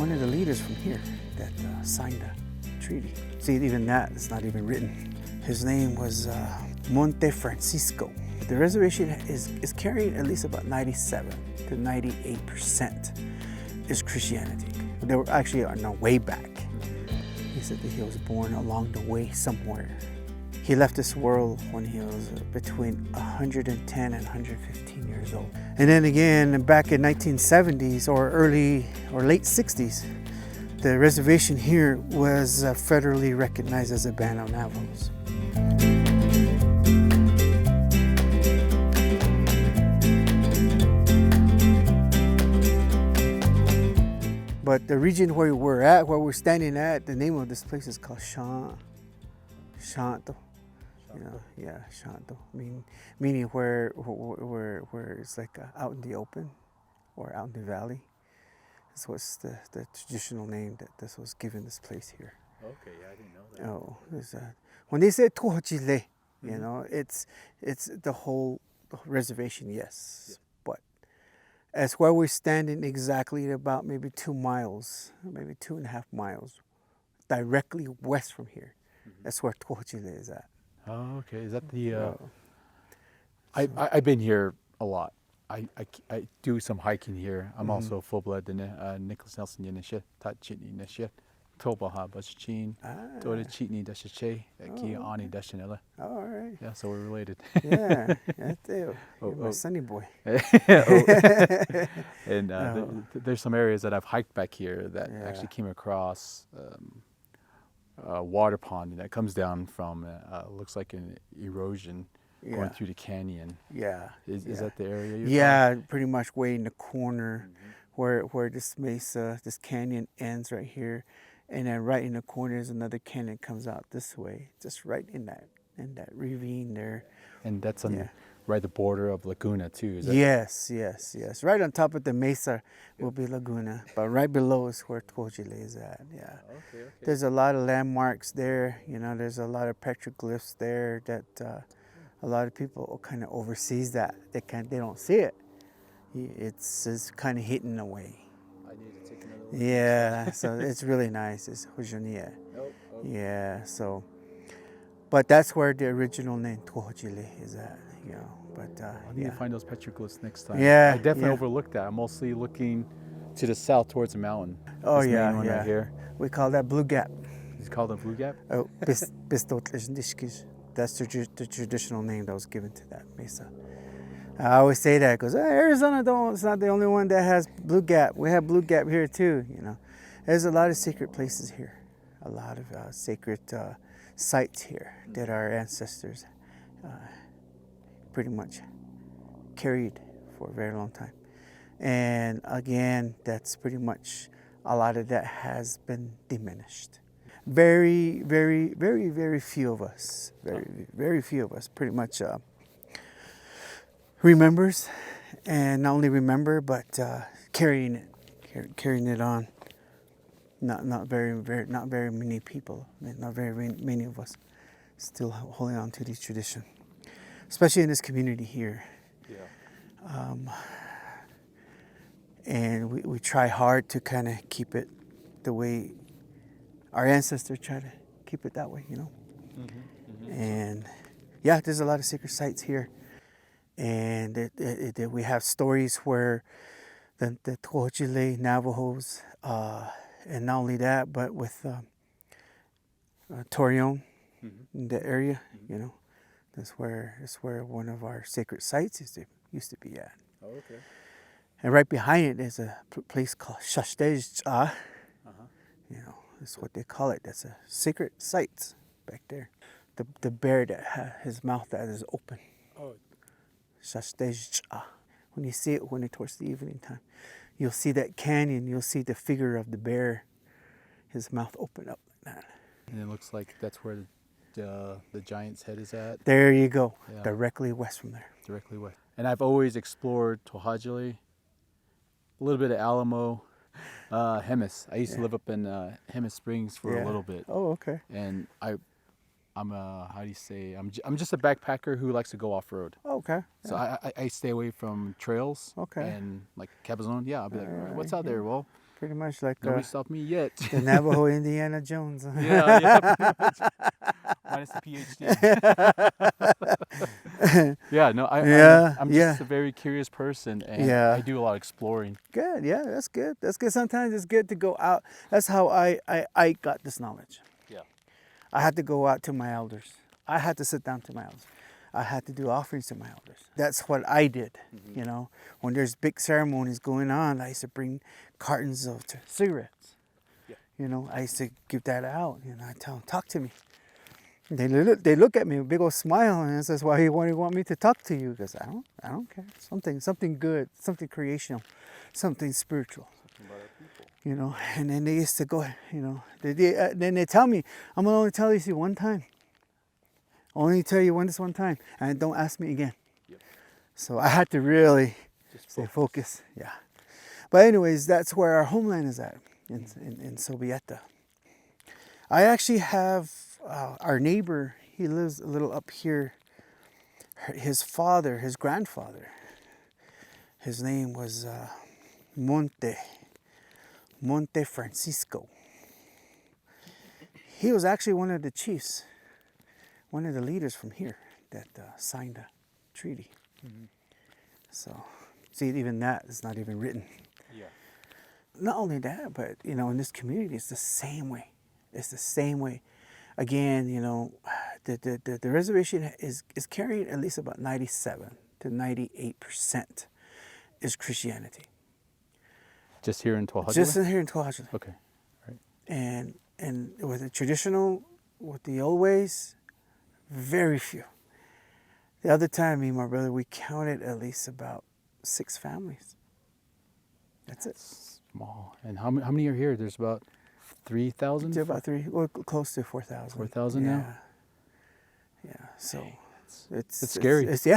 one of the leaders from here that signed the treaty. See, even that is not even written. His name was Monte Francisco. The reservation is carrying at least about 97 to 98% is Christianity. They were actually on their way back. He said that he was born along the way somewhere. He left this world when he was between 110 and 115 years old. And then again, back in 1970s or early or late 60s, the reservation here was federally recognized as a band of Navajos. But the region where we're standing at, the name of this place is called Shanto. You know, yeah, Shanto. Meaning where it's like out in the open or out in the valley. This was the traditional name that this was given this place here. Okay, yeah, I didn't know that. Oh, when they say Tohochile, you know, it's the whole reservation, yes. Yeah. But as where we're standing exactly about maybe 2 miles, maybe 2.5 miles, directly west from here, that's where Tohochile is at. Oh, okay. Is that the? I've been here a lot. I do some hiking here. I'm also full blood Nicholas Nelson Yenishe, Tat Chitney Neshe, Tobaha Bashchin, Dora Chitney Dashache, Ki Ani Dashanella. All right. Yeah, so we're related. Yeah, that's it. You're my sunny boy. And there's some areas that I've hiked back here that actually came across a water pond that comes down from looks like an erosion going through the canyon. Yeah. Is that the area you're talking? Pretty much way in the corner where this mesa, this canyon ends right here, and then right in the corner is another canyon comes out this way, just right in that ravine there. And that's on right the border of Laguna too, is that? Yes. Right on top of the mesa will be Laguna, but right below is where Tohochile is at. Yeah. Okay. There's a lot of landmarks there. You know, there's a lot of petroglyphs there that a lot of people kind of oversees that. They don't see it. It's kind of hidden away. I need to take another look. Yeah, so it's really nice. It's Hujonia. Yeah, so, but that's where the original name Tohochile is at. You know, but I need to find those petroglyphs next time. Yeah, I definitely overlooked that. I'm mostly looking to the south towards the mountain. Oh this yeah, main one right here. We call that Blue Gap. It's called the Blue Gap. Oh, that's the traditional name that was given to that mesa. I always say that because Arizona it's not the only one that has Blue Gap. We have Blue Gap here too. You know, there's a lot of secret places here, a lot of sacred sites here that our ancestors pretty much carried for a very long time. And again, that's pretty much a lot of that has been diminished. Very, very, very, very few of us, very few of us pretty much remembers, and not only remember, but carrying it on. Not very many people, not very many of us still holding on to these traditions, especially in this community here. Yeah. And we try hard to kind of keep it the way our ancestors try to keep it that way, you know. And yeah, there's a lot of secret sites here, and we have stories where the Tohochile Navajos, and not only that, but with Torreon in the area, you know, that's where one of our sacred sites used to be at. Oh, okay. And right behind it is a place called Sacredness. You know, that's what they call it. That's a sacred site back there. The bear that has his mouth that is open. Oh. Sacredness. When you see it towards the evening time, you'll see that canyon. You'll see the figure of the bear, his mouth open up like that. And it looks like that's where the giant's head is at. There you go. Yeah. Directly west from there. Directly west. And I've always explored Tohochile, a little bit of Alamo, Hemis. I used to live up in Hemis Springs for a little bit. Oh, okay. And I'm how do you say? I'm just a backpacker who likes to go off road. Okay. So I stay away from trails. Okay. And like Cabazon, I'll be like, what's out there? Well, pretty much like Nobody stopped me yet. the Navajo Indiana Jones. Yeah, pretty much. Minus the PhD. Yeah, no, I'm just a very curious person, and I do a lot of exploring. Good, yeah, that's good. That's good. Sometimes it's good to go out. That's how I got this knowledge. Yeah. I had to go out to my elders. I had to sit down to my elders. I had to do offerings to my elders. That's what I did, you know. When there's big ceremonies going on, I used to bring cartons of cigarettes. Yeah. You know, I used to give that out, and I tell them, talk to me. They look at me with a big old smile, and it says, "Why you want me to talk to you?" Because I don't care. Something good, something creational, something spiritual. Something about our people. You know, and then they used to go, you know, then they tell me, "I'm gonna only tell you one time. Only tell you this one time, and don't ask me again." Yep. So I had to really stay focused. Yeah. But anyways, that's where our homeland is at, in Sobieta. I actually have our neighbor. He lives a little up here. His grandfather, his name was Monte Francisco. He was actually one of the chiefs, one of the leaders from here that signed a treaty. So, see, even that is not even written. Yeah. Not only that, but, you know, in this community, it's the same way. It's the same way. Again, you know, the reservation is carrying at least about 97 to 98% is Christianity. Just here in Tohajala? Just here in Tohajala. Okay. Right. And with the traditional, with the old ways, very few. The other time, me and my brother, we counted at least about 6 families. That's it. Small. And how many are here? There's about 3,000? About 3, well, close to 4,000. 4,000 now? Yeah. So it's scary. It's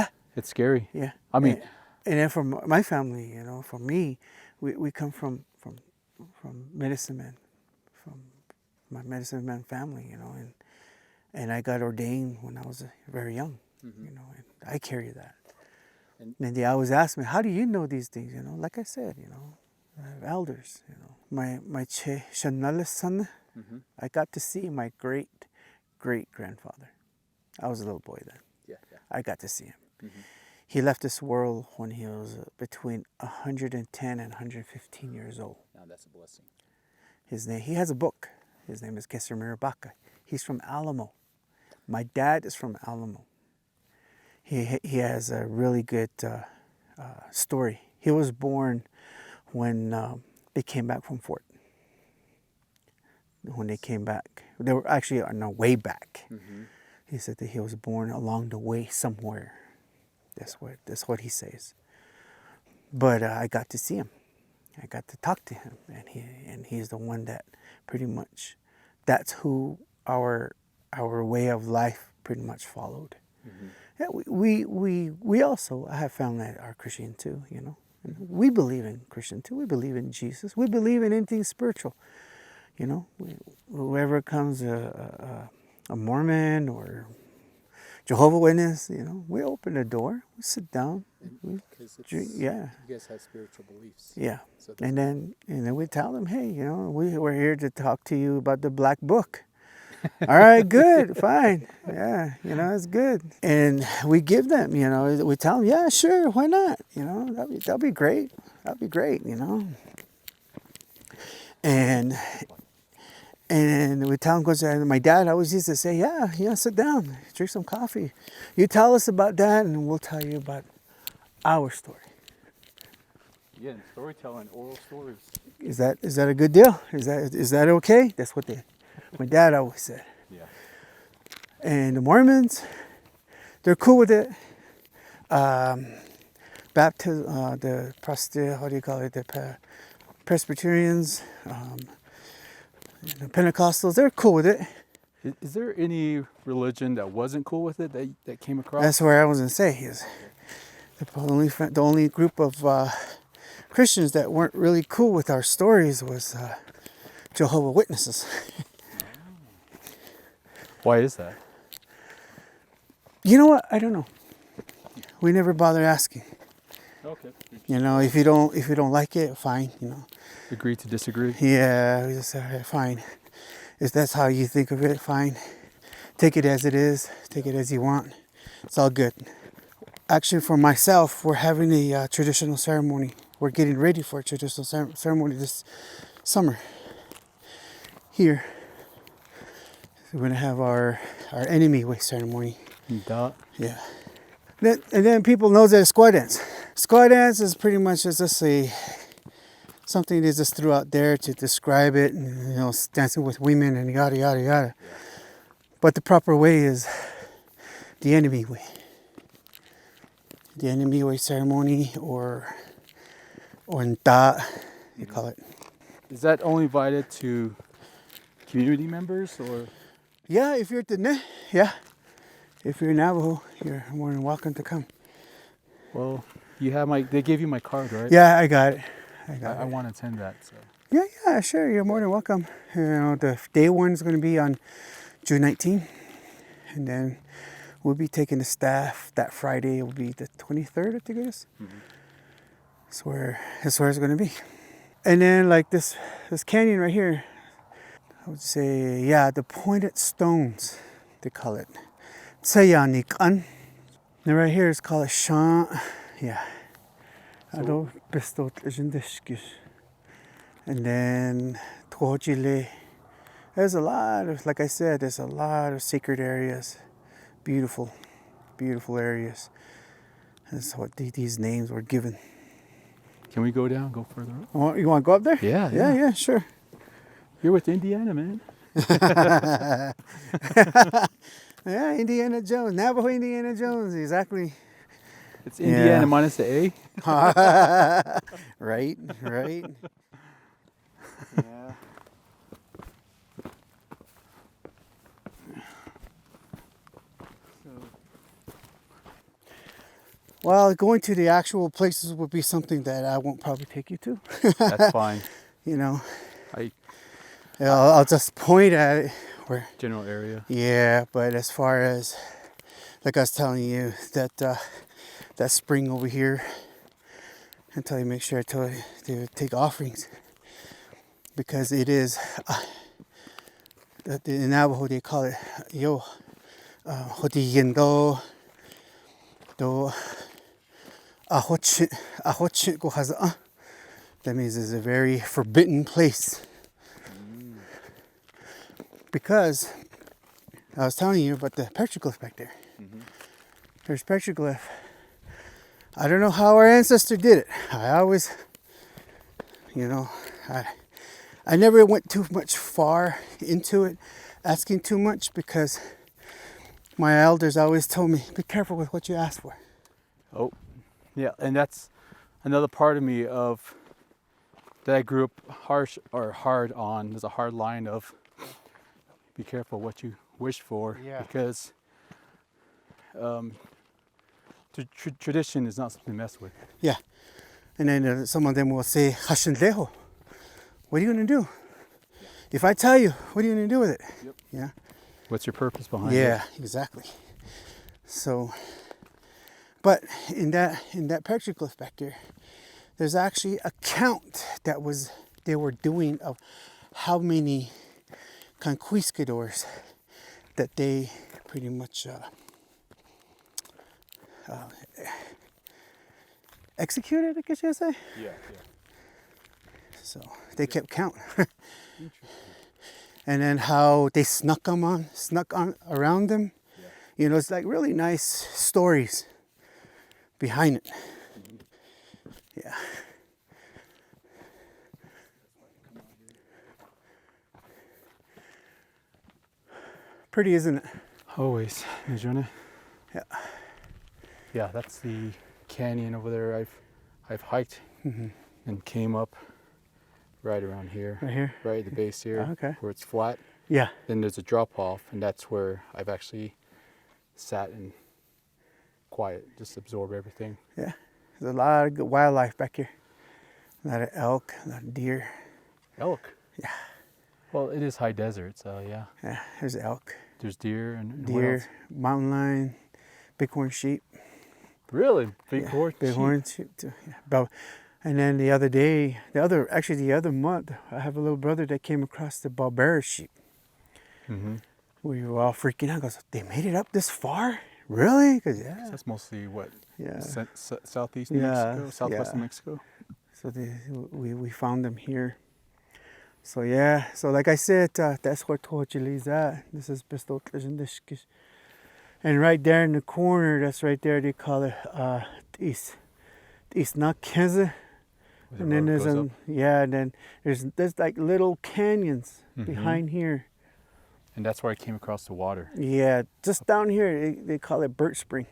scary. Yeah. I mean, and then for my family, you know, for me, we come from medicine men, from my medicine man family, you know, and I got ordained when I was very young, you know, and I carry that. And they always ask me, how do you know these things? You know, like I said, you know, I have elders, you know. My Che Shanala's son, I got to see my great-great-grandfather. I was a little boy then. Yeah. I got to see him. He left this world when he was between 110 and 115 years old. Now that's a blessing. He has a book. His name is Kesemir Baka. He's from Alamo. My dad is from Alamo. He has a really good story. He was born when they came back from Fort. When they came back, they were actually on their way back. He said that he was born along the way somewhere. That's what he says. But I got to see him. I got to talk to him, and he's the one that pretty much, that's who our way of life pretty much followed. Yeah, we also, I have family that are Christian too, you know. We believe in Christian too. We believe in Jesus. We believe in anything spiritual, you know. Whoever comes a Mormon or Jehovah's Witness, you know, we open the door, we sit down, we drink. Yeah. You guys have spiritual beliefs. Yeah. So and then we tell them, hey, you know, we're here to talk to you about the Black Book. All right, good, fine. Yeah, you know, it's good. And we give them, you know, we tell them, yeah, sure, why not? You know, that'll be great. That'll be great, you know. And we tell them, because my dad always used to say, yeah, sit down, drink some coffee. You tell us about that, and we'll tell you about our story. Yeah, storytelling, oral stories. Is that a good deal? Is that okay? That's what my dad always said. Yeah. And the Mormons, they're cool with it. Baptist, the Presbyterians, the Pentecostals, they're cool with it. Is there any religion that wasn't cool with it that came across? That's where I was going to say. Is the only group of Christians that weren't really cool with our stories was Jehovah's Witnesses. Why is that? You know what? I don't know. We never bother asking. Okay. You know, if you don't like it, fine. You know. Agree to disagree. Yeah, we just fine. If that's how you think of it, fine. Take it as it is. Take it as you want. It's all good. Actually, for myself, we're having a traditional ceremony. We're getting ready for a traditional ceremony this summer. Here, we're gonna have our enemy way ceremony. Duh. Yeah. And then people know that it's squaw dance. Squaw dance is pretty much just something they just threw out there to describe it, and, you know, dancing with women and yada yada yada. Yeah. But the proper way is the enemy way. The enemy way ceremony, or nta, you call it. Is that only invited to community members, or? Yeah, if you're Dine, yeah. If you're Navajo, you're more than welcome to come. Well, they gave you my card, right? Yeah, I got it. I want to attend that, so. Yeah, sure. You're more than welcome. You know, the day one is going to be on June 19th, and then we'll be taking the staff that Friday. It will be the 23rd, I think it is. Mm-hmm. That's where it's going to be. And then like this canyon right here, I would say, yeah, the pointed stones, they call it. Tsayanikan. And right here is called Shan. Yeah. And then Tojile. There's a lot of, like I said, there's a lot of sacred areas. Beautiful, beautiful areas. That's what these names were given. Can we go further up? You want to go up there? Yeah, sure. You're with Indiana, man. Yeah, Indiana Jones, Navajo Indiana Jones, exactly. It's Indiana minus the A. Right. Yeah. Well, going to the actual places would be something that I won't probably take you to. That's fine. You know, I'll I'll just point at it. General area. Yeah, but as far as, like I was telling you, that spring over here, until you make sure I tell you to take offerings, because it is, in Navajo they call it yo, hodiyendo, do ahochit go haza. That means it's a very forbidden place. Because I was telling you about the petroglyph back there. Mm-hmm. There's petroglyph. I don't know how our ancestor did it. I always, you know, I never went too much far into it, asking too much, because my elders always told me, be careful with what you ask for. Oh, yeah, and that's another part of me of that I grew up hard on. There's a hard line of be careful what you wish for, because tradition is not something to mess with. Yeah, and then some of them will say, "Hashinleho, what are you going to do? If I tell you, what are you going to do with it?" Yep. Yeah. What's your purpose behind it? Yeah, exactly. So, but in that petroglyph back there, there's actually a count that they were doing of how many conquistadors that they pretty much executed, I guess you say. Yeah. So they kept count. And then how they snuck on around them. Yeah. You know, it's like really nice stories behind it. Mm-hmm. Yeah. Pretty, isn't it? Always. Yeah. Yeah, that's the canyon over there. I've hiked and came up right around here. Right here? Right at the base here. Oh, okay. Where it's flat. Yeah. Then there's a drop off, and that's where I've actually sat and quiet, just absorb everything. Yeah. There's a lot of good wildlife back here. A lot of elk, a lot of deer. Elk? Yeah. Well, it is high desert, so yeah. Yeah, there's elk. There's deer and deer, mountain lion, bighorn sheep. Really? Bighorn sheep. Bighorn sheep too. Yeah. And then the other month, I have a little brother that came across the Barbera sheep. Mm-hmm. We were all freaking out. Goes, they made it up this far? Really? Because that's mostly what? Yeah. Southeast New Mexico, southwest New Mexico. So we found them here. So yeah. So like I said, that's where Tochili's at. This is Bristol. And right there in the corner, that's right there. They call it East Nakeza. And then there's and then there's like little canyons behind here. And that's where I came across the water. Yeah, just down here they call it Birch Spring.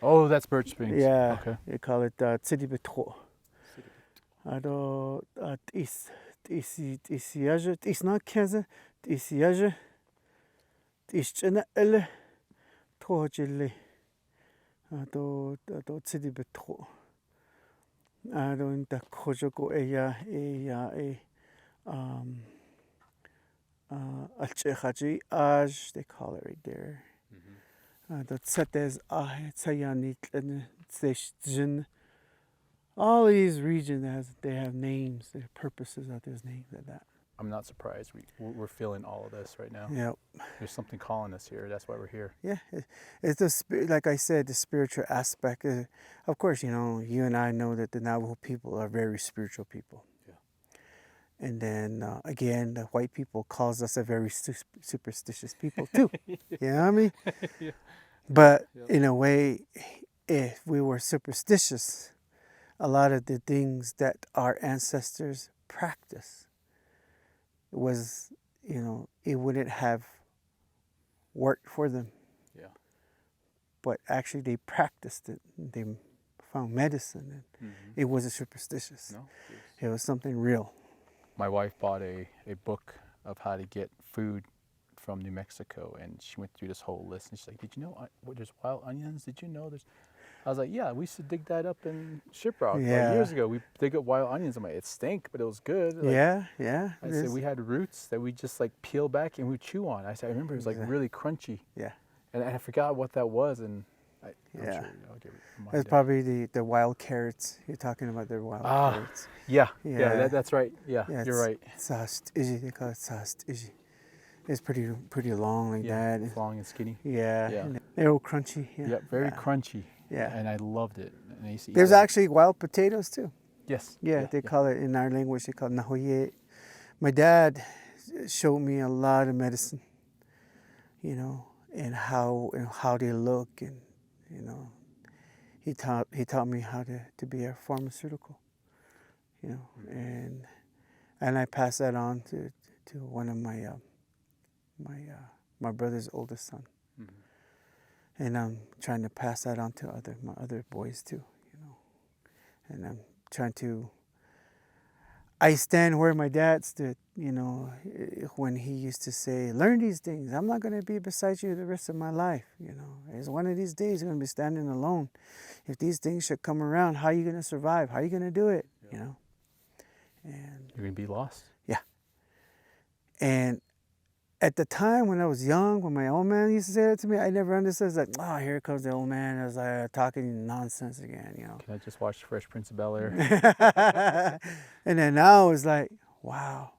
Oh, that's Birch Springs. Yeah. Okay. They call it Tsidibeto. Is Nakeza, Isiaja, Ischana ele, Tochili. Tsidibeto. I don't the Kojoko Alchehaji Aj, they call it right there. The Tsetes Tsayanit and Tsejin. All these regions they have names, their purposes of those names like that. I'm not surprised. We're feeling all of this right now. Yeah. There's something calling us here. That's why we're here. Yeah. It's the spirit, like I said, the spiritual aspect. Of course, you and I know that the Navajo people are very spiritual people. Yeah. And then, again, the white people calls us a very superstitious people too. You know what I mean? Yeah. But in a way, if we were superstitious, a lot of the things that our ancestors practiced was, it wouldn't have worked for them. Yeah. But actually they practiced it. They found medicine and it wasn't superstitious. No. It was something real. My wife bought a book of how to get food from New Mexico, and she went through this whole list, and she's like, did you know there's wild onions? Did you know there's... I was like, yeah, we used to dig that up in Shiprock years ago. We dig up wild onions. I'm like, it stank, but it was good. Like, yeah. I said we had roots that we just like peel back and we chew on. I remember it was like really crunchy. Yeah. And I forgot what that was, and I'm sure I'll get reminded. It's probably the wild carrots. You're talking about the wild carrots. Yeah. That's right. Yeah, you're right. They call it sast. It's pretty long like that. It's long and skinny. Yeah. And they're all crunchy. Yeah, very crunchy. Yeah. And I loved it. And I used to eat There's actually wild potatoes too. Yes. Yeah, they call it in our language. They call it nahoye. My dad showed me a lot of medicine, and how they look, and he taught me how to be a pharmaceutical, and I passed that on to one of my brother's oldest son. And I'm trying to pass that on to my other boys too, And I'm trying to... I stand where my dad stood, when he used to say, learn these things. I'm not going to be beside you the rest of my life, It's one of these days you're going to be standing alone. If these things should come around, how are you going to survive? How are you going to do it, And you're going to be lost. Yeah. And at the time when I was young, when my old man used to say that to me, I never understood. It's like, oh, here comes the old man. I was like talking nonsense again, Can I just watch Fresh Prince of Bel-Air? And then now it's like, wow.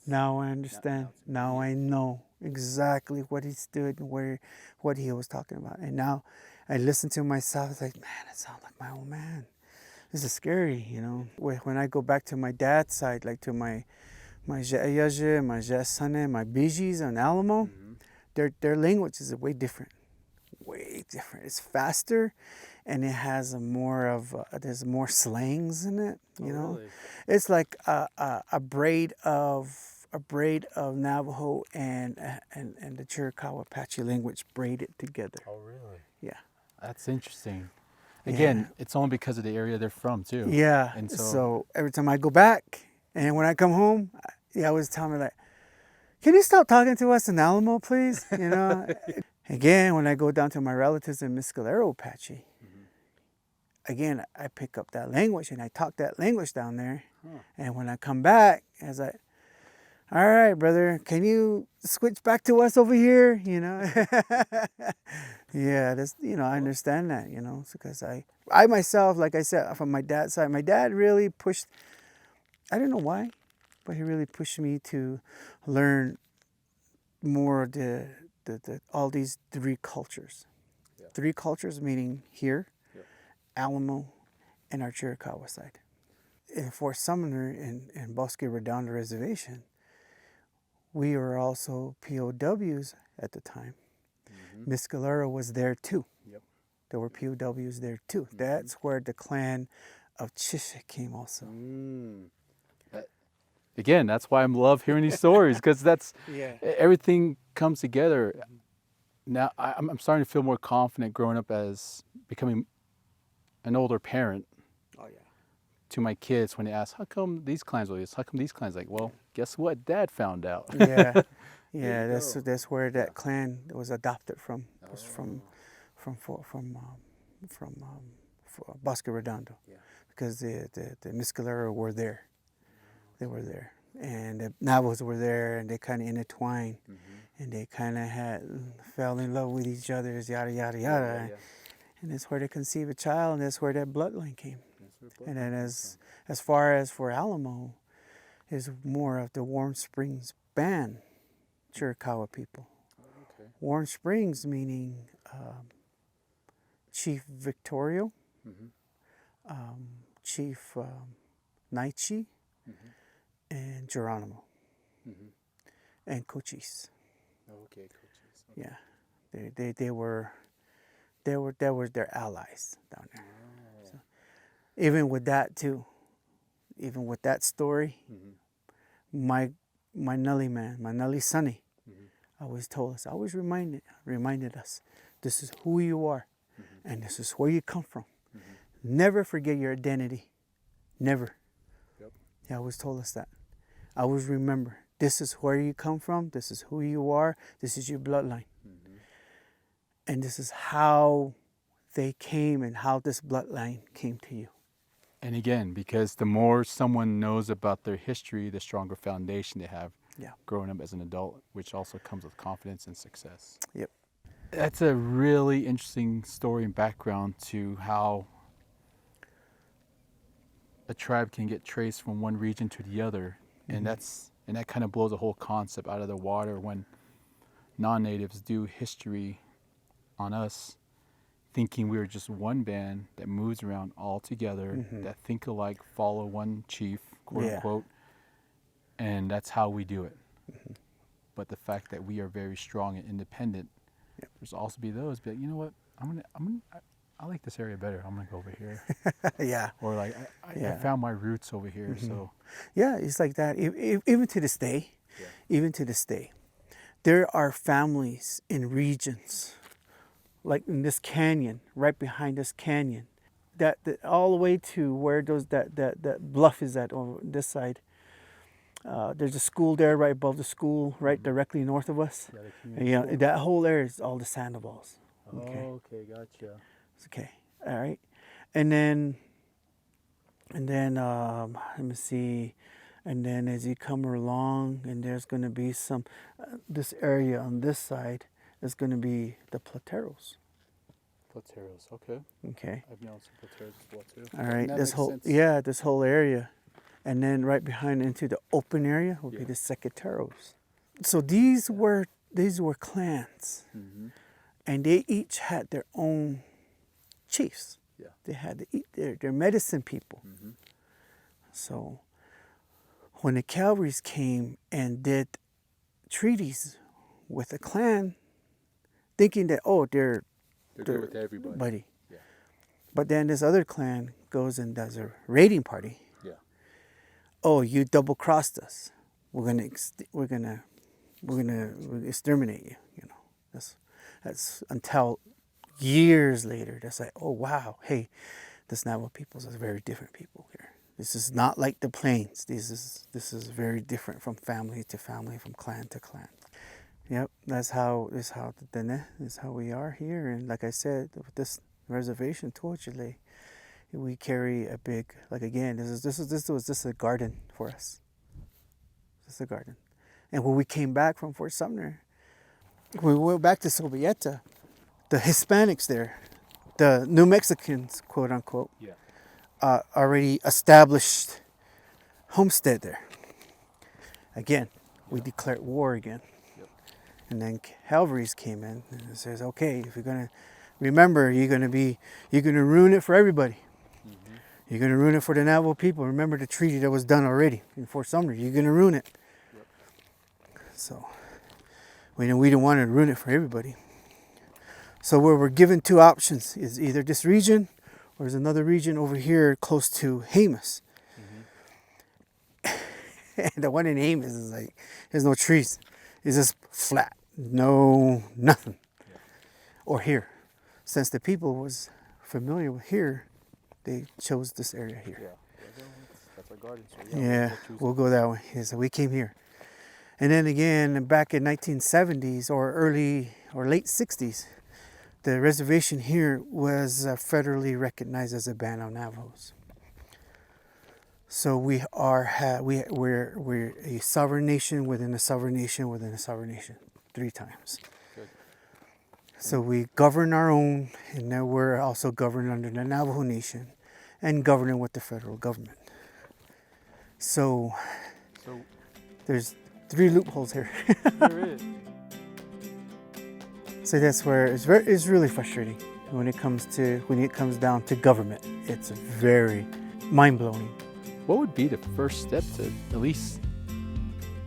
Now I understand. Now I know exactly what he stood and what he was talking about. And now I listen to myself. It's like, man, it sounds like my old man. This is scary, When I go back to my dad's side, like to my Je'eyaje, my Je'esane, my Bijis and Alamo, their language is way different. Way different. It's faster, and it has there's more slangs in it. Really? It's like a braid of Navajo and the Chiricahua Apache language braided together. Oh, really? Yeah. That's interesting. Again, it's only because of the area they're from too. Yeah. And so every time I go back, and when I come home, he always tell me like, can you stop talking to us in Alamo, please? Again, when I go down to my relatives in Mescalero Apache, again, I pick up that language and I talk that language down there. And when I come back, I all right, brother, can you switch back to us over here? You know, yeah, that's, you know, I understand that, you know, because I myself, like I said, from my dad's side, my dad really pushed. I don't know why, but he really pushed me to learn more of the all these three cultures. Yeah. Three cultures meaning here, Yeah. Alamo, and our Chiricahua side. In Fort Sumner in Bosque Redondo Reservation, we were also POWs at the time. Mm-hmm. Mescalero was there too. Yep. There were POWs there too. That's where the clan of Chisha came also. Again, that's why I love hearing these stories, because that's Yeah. everything comes together. Now I'm starting to feel more confident growing up as becoming an older parent Oh yeah. to my kids when they ask, how come these clans are this? How come these clans? Like, well, guess what? Dad found out. Yeah. There Yeah, you that's go. that's where that Yeah. clan was adopted from. Was from Bosque Redondo. Yeah. Because the Mescalero were there. They were there. And the Navajos were there, and they kind of intertwined. Mm-hmm. And they kind of fell in love with each other, yada, yada, yada. Yeah. And that's where they conceived a child, and that's where that bloodline came. That's where And then bloodline comes as far as for Alamo, is more of the Warm Springs band, Chiricahua people. from. Okay. Warm Springs meaning Chief Victorio, Mm-hmm. Chief Naichi, Mm-hmm. and Geronimo, Mm-hmm. and Cochise. Okay, coaches. Okay. Yeah, they were their allies down there. Oh. So, even with that too, even with that story, Mm-hmm. my Nully man, my Nully Sonny, Mm-hmm. always told us, always reminded us, this is who you are, and this is where you come from. Never forget your identity. Never. Yep. He always told us that. Always remember, this is where you come from, this is who you are, this is your bloodline. Mm-hmm. And this is how they came and how this bloodline came to you. And again, because the more someone knows about their history, the stronger foundation they have Yeah. growing up as an adult, which also comes with confidence and success. Yep. That's a really interesting story and background to how a tribe can get traced from one region to the other. And that kind of blows the whole concept out of the water when non-natives do history on us, thinking we are just one band that moves around all together, that think alike, follow one chief, quote unquote, and that's how we do it. But the fact that we are very strong and independent, there's also be those, but you know what? I like this area better. I'm gonna go over here. Yeah. Or like I found my roots over here, so Yeah, it's like that. Even to this day, even to this day, there are families in regions, like in this canyon, right behind this canyon, that all the way to where that bluff is at over this side. There's a school there right above the school, right directly north of us. Yeah, that whole area is all the Sandoval's. Okay. Okay, gotcha. Okay. All right. And then let me see. And then as you come along, and there's going to be some, this area on this side is going to be the Plateros. Plateros, okay. Okay. I've known some Plateros as well too. All right. That This makes whole, sense. this whole area. And then right behind into the open area will be Yeah. the Secretaros. So these were clans, and they each had their own chiefs. Yeah. They had their medicine people. So when the cavalries came and did treaties with the clan, thinking that they're good with everybody. buddy. Yeah. But then this other clan goes and does a raiding party. Yeah. Oh, you double crossed us. We're gonna exterminate you. You know, that's until years later. That's like, oh wow, hey, this Navajo peoples are very different people here. This is not like the plains. This is very different from family to family, from clan to clan. Yep, that's how we are here. And like I said, with this reservation, Tuachile, we carry a big, like again, this is a garden for us. This is a garden. And when we came back from Fort Sumner, when we went back to Sovieta, the Hispanics there, the New Mexicans, quote unquote, already established homestead there. Again, we declared war again. And then Calvary's came in and it says, okay, if you're gonna remember, you're gonna ruin it for everybody. You're gonna ruin it for the Navajo people. Remember the treaty that was done already in Fort Sumner. You're gonna ruin it. So we don't want to ruin it for everybody. So we're given two options: is either this region or there's another region over here close to Jemez. And the one in Jemez is like, there's no trees. It's just flat. No, nothing. Or here. Since the people was familiar with here, they chose this area here. That's our garden. So we'll go that way. Yeah, so we came here. And then again, back in 1970s or early or late 60s, the reservation here was federally recognized as a band of Navajos. So we're a sovereign nation within a sovereign nation within a sovereign nation, 3 times. Good. So we govern our own, and now we're also governed under the Navajo Nation and governing with the federal government. So there's 3 loopholes here. There is. So that's where it's really frustrating when it comes down to government. It's very mind-blowing. What would be the first step to at least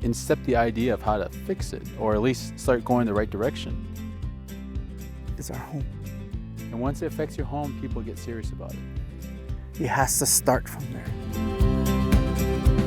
incept the idea of how to fix it, or at least start going the right direction? It's our home. And once it affects your home, people get serious about it. It has to start from there.